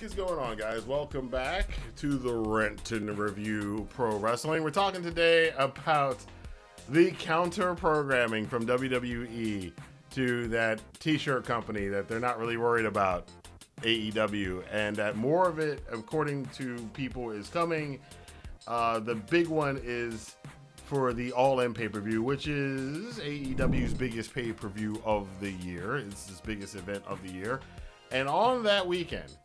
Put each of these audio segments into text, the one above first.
is going on, guys? Welcome back to the Rantin Review Pro Wrestling. We're talking today about the counter programming from WWE to that t-shirt company that they're not really worried about, AEW, and that more of it, according to people, is coming. The big one is for the All In pay-per-view, which is AEW's biggest pay-per-view of the year. It's his biggest event of the year. And on that weekend,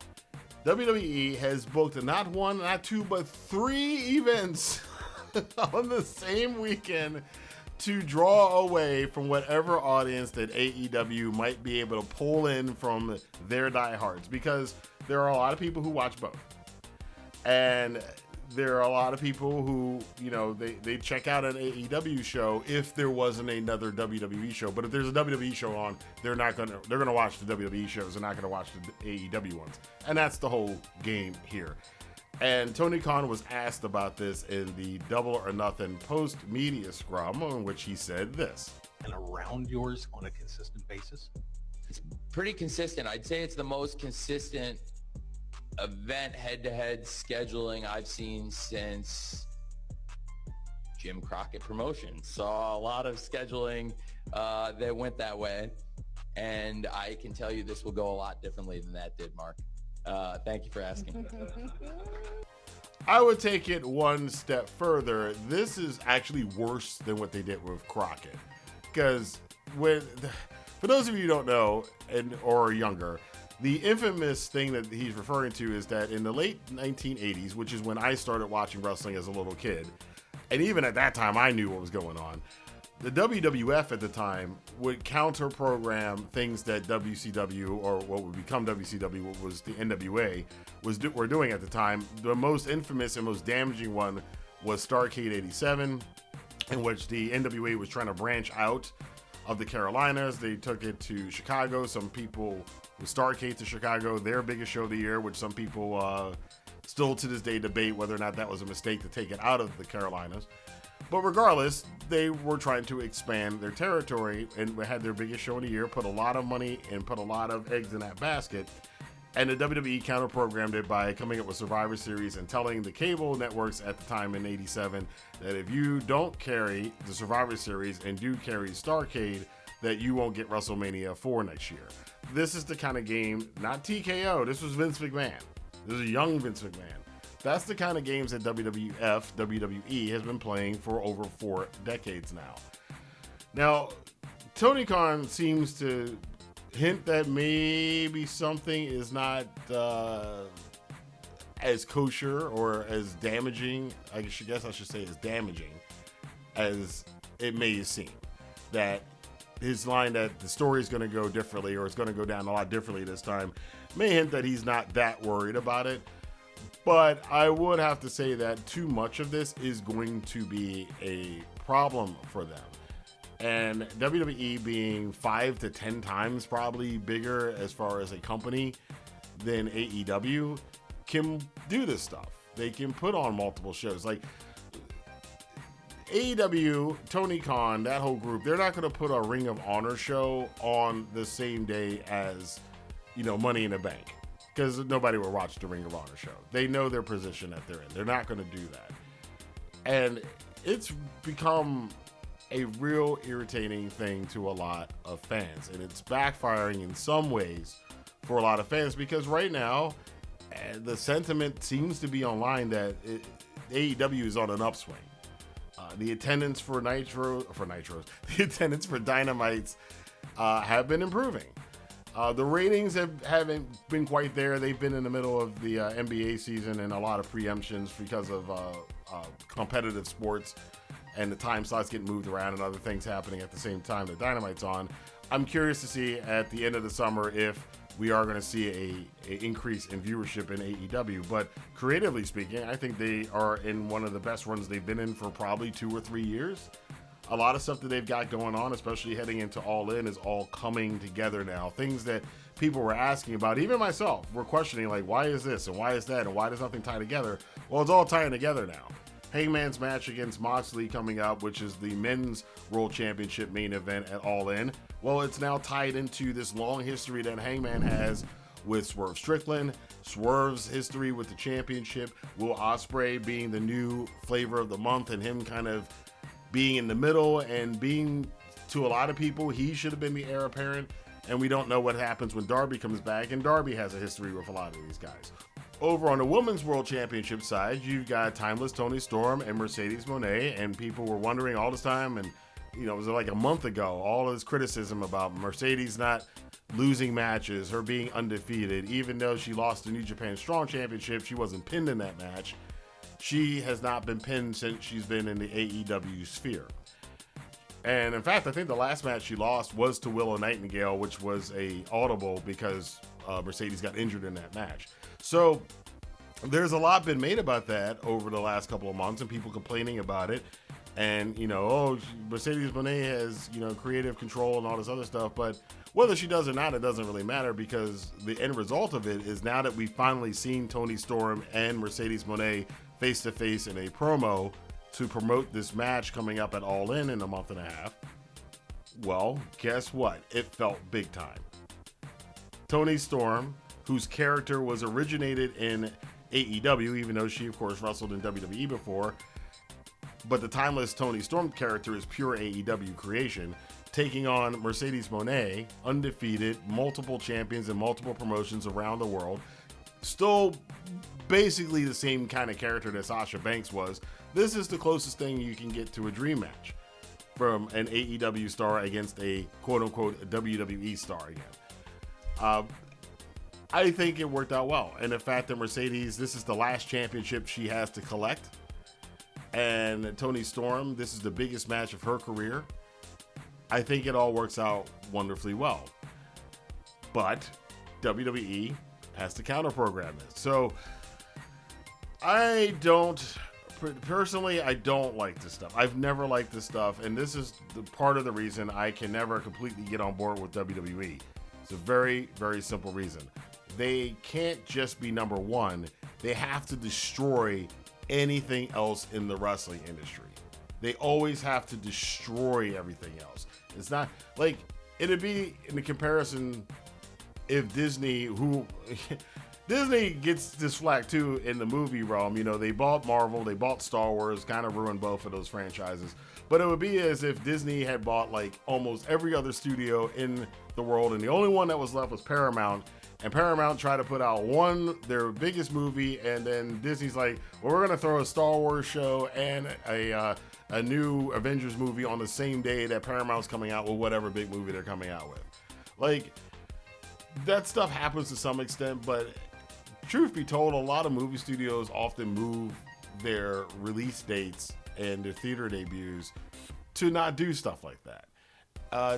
WWE has booked not one, not two, but 3 events on the same weekend to draw away from whatever audience that AEW might be able to pull in from their diehards, because there are a lot of people who watch both. And there are a lot of people who, you know, they check out an AEW show if there wasn't another WWE show. But if there's a WWE show on, they're gonna watch the WWE shows. They're not gonna watch the AEW ones. And that's the whole game here. And Tony Khan was asked about this in the Double or Nothing post media scrum, in which he said this. And around yours on a consistent basis? It's pretty consistent. I'd say it's the most consistent event head-to-head scheduling I've seen since Jim Crockett Promotions. Saw a lot of scheduling that went that way, and I can tell you this will go a lot differently than that did, Mark. Thank you for asking. I would take it one step further. This is actually worse than what they did with Crockett, because for those of you who don't know or are younger, the infamous thing that he's referring to is that in the late 1980s, which is when I started watching wrestling as a little kid, and even at that time I knew what was going on, the WWF at the time would counter program things that WCW, or what would become WCW, what was the NWA, were doing at the time. The most infamous and most damaging one was Starrcade 87, in which the NWA was trying to branch out of the Carolinas. They took it to Chicago. Some people with Starrcade to Chicago, their biggest show of the year, which some people still to this day debate whether or not that was a mistake to take it out of the Carolinas. But regardless, they were trying to expand their territory and had their biggest show of the year, put a lot of money and put a lot of eggs in that basket. And the WWE counter-programmed it by coming up with Survivor Series and telling the cable networks at the time in 87 that if you don't carry the Survivor Series and do carry Starrcade, that you won't get WrestleMania 4 next year. This is the kind of game, not TKO, this was Vince McMahon. This is a young Vince McMahon. That's the kind of games that WWE has been playing for over 4 decades now. Now, Tony Khan seems to hint that maybe something is not as kosher or as damaging, I guess I should say as damaging as it may seem. That his line that the story is going to go differently, or it's going to go down a lot differently this time, may hint that he's not that worried about it. But I would have to say that too much of this is going to be a problem for them. And WWE being 5 to 10 times probably bigger as far as a company than AEW can do this stuff. They can put on multiple shows. Like AEW, Tony Khan, that whole group, they're not going to put a Ring of Honor show on the same day as, Money in the Bank, because nobody will watch the Ring of Honor show. They know their position that they're in. They're not going to do that. And it's become a real irritating thing to a lot of fans, and it's backfiring in some ways for a lot of fans, because right now the sentiment seems to be online that AEW is on an upswing. The attendance for the attendance for Dynamites have been improving. The ratings haven't been quite there. They've been in the middle of the NBA season and a lot of preemptions because of competitive sports and the time slots getting moved around and other things happening at the same time that Dynamite's on. I'm curious to see at the end of the summer if we are going to see a increase in viewership in AEW. But creatively speaking, I think they are in one of the best runs they've been in for probably 2 or 3 years. A lot of stuff that they've got going on, especially heading into All In, is all coming together now. Things that people were asking about, even myself, were questioning, like, why is this and why is that and why does nothing tie together? Well, it's all tying together now. Hangman's match against Moxley coming up, which is the men's World Championship main event at All In. Well, it's now tied into this long history that Hangman has with Swerve Strickland, Swerve's history with the championship, Will Ospreay being the new flavor of the month, and him kind of being in the middle and being, to a lot of people, he should have been the heir apparent. And we don't know what happens when Darby comes back, and Darby has a history with a lot of these guys. Over on the Women's World Championship side, you've got Timeless Toni Storm and Mercedes Moné, and people were wondering all this time, and it was like a month ago, all this criticism about Mercedes not losing matches, her being undefeated, even though she lost the New Japan Strong Championship, she wasn't pinned in that match. She has not been pinned since she's been in the AEW sphere. And in fact, I think the last match she lost was to Willow Nightingale, which was a audible because Mercedes got injured in that match. So there's a lot been made about that over the last couple of months, and people complaining about it. And, Mercedes Moné has, creative control and all this other stuff. But whether she does or not, it doesn't really matter, because the end result of it is now that we've finally seen Toni Storm and Mercedes Moné face-to-face in a promo to promote this match coming up at All In a month and a half. Well, guess what? It felt big time. Toni Storm, whose character was originated in AEW, even though she, of course, wrestled in WWE before, but the Timeless Toni Storm character is pure AEW creation, taking on Mercedes Moné, undefeated, multiple champions in multiple promotions around the world, still basically the same kind of character that Sasha Banks was. This is the closest thing you can get to a dream match from an AEW star against a quote-unquote WWE star again. I think it worked out well. And the fact that Mercedes, this is the last championship she has to collect. And Toni Storm, this is the biggest match of her career. I think it all works out wonderfully well. But WWE has to counter-program this. So personally, I don't like this stuff. I've never liked this stuff, and this is part of the reason I can never completely get on board with WWE. It's a very, very simple reason. They can't just be number one. They have to destroy anything else in the wrestling industry. They always have to destroy everything else. It's not like, it'd be in the comparison if Disney gets this flack too in the movie realm. They bought Marvel, they bought Star Wars, kind of ruined both of those franchises. But it would be as if Disney had bought like almost every other studio in the world, and the only one that was left was Paramount. And Paramount tried to put out their biggest movie, and then Disney's like, well, we're going to throw a Star Wars show and a new Avengers movie on the same day that Paramount's coming out with whatever big movie they're coming out with. Like, that stuff happens to some extent, but truth be told, a lot of movie studios often move their release dates and their theater debuts to not do stuff like that.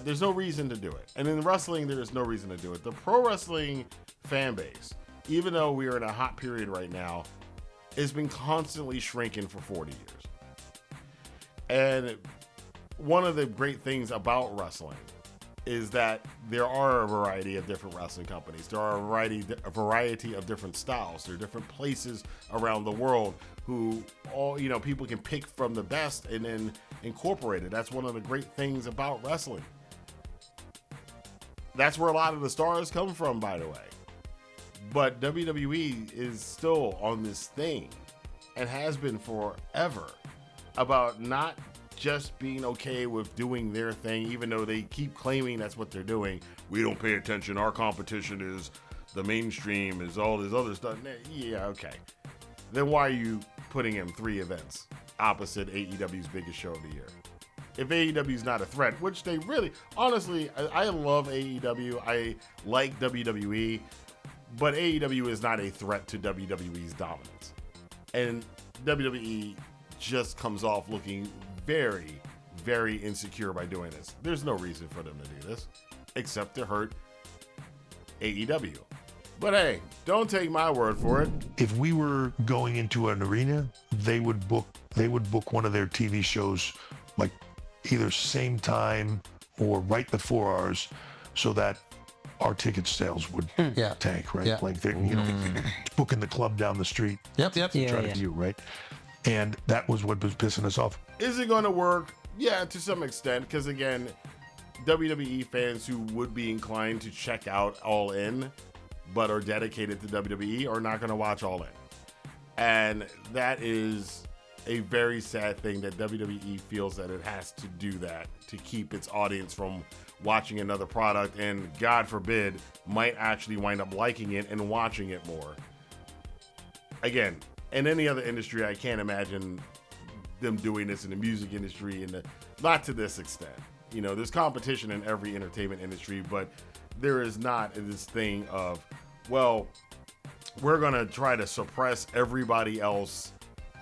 There's no reason to do it. And in wrestling, there is no reason to do it. The pro wrestling fan base, even though we are in a hot period right now, has been constantly shrinking for 40 years. And one of the great things about wrestling is that there are a variety of different wrestling companies. There are a variety of different styles. There are different places around the world who people can pick from the best and then incorporate it. That's one of the great things about wrestling. That's where a lot of the stars come from, by the way. But WWE is still on this thing, and has been forever, about not just being okay with doing their thing, even though they keep claiming that's what they're doing. We don't pay attention. Our competition is the mainstream, is all this other stuff. Yeah, okay. Then why are you putting in 3 events opposite AEW's biggest show of the year? If AEW is not a threat, which they really, honestly, I love AEW. I like WWE, but AEW is not a threat to WWE's dominance. And WWE just comes off looking very, very insecure by doing this. There's no reason for them to do this, except to hurt AEW. But hey, don't take my word for it. If we were going into an arena, they would book one of their TV shows like either same time or right before ours, so that our ticket sales would tank, right? Yeah. Like they're booking the club down the street. Yep. Try to do, right? And that was what was pissing us off. Is it going to work? Yeah, to some extent, because again, WWE fans who would be inclined to check out All In, but are dedicated to WWE are not going to watch All In. And that is a very sad thing that WWE feels that it has to do that to keep its audience from watching another product, and God forbid, might actually wind up liking it and watching it more. Again, in any other industry, I can't imagine them doing this in the music industry, and not to this extent. You know, there's competition in every entertainment industry, but there is not this thing of, well, we're going to try to suppress everybody else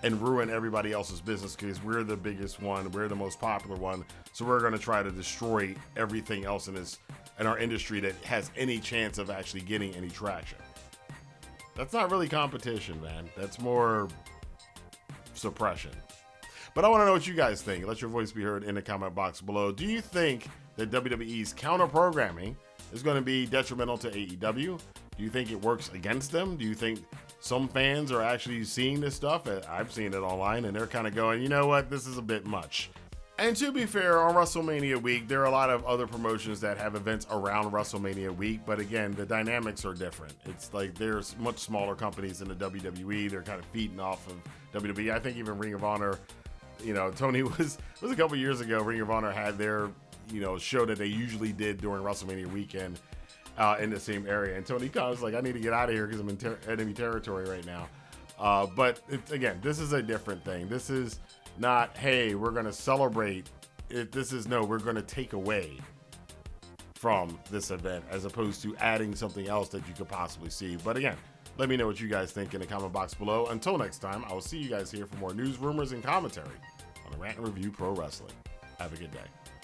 and ruin everybody else's business because we're the biggest one, we're the most popular one, so we're going to try to destroy everything else in our industry that has any chance of actually getting any traction. That's not really competition, man. That's more suppression. But I want to know what you guys think. Let your voice be heard in the comment box below. Do you think that WWE's counter programming is going to be detrimental to AEW? Do you think it works against them? Do you think some fans are actually seeing this stuff? I've seen it online, and they're kind of going, you know what, this is a bit much. And to be fair, on WrestleMania week, there are a lot of other promotions that have events around WrestleMania week, but again, the dynamics are different. It's like there's much smaller companies in the WWE. They're kind of feeding off of WWE. I think even Ring of Honor, you know, Tony was a couple years ago, Ring of Honor had their, you know, show that they usually did during WrestleMania weekend in the same area. And Tony Khan was like, I need to get out of here because I'm in enemy territory right now. But again, this is a different thing. This is not, hey, we're going to celebrate. This is, no, we're going to take away from this event as opposed to adding something else that you could possibly see. But again, let me know what you guys think in the comment box below. Until next time, I will see you guys here for more news, rumors, and commentary on the Rantin Review Pro Wrestling. Have a good day.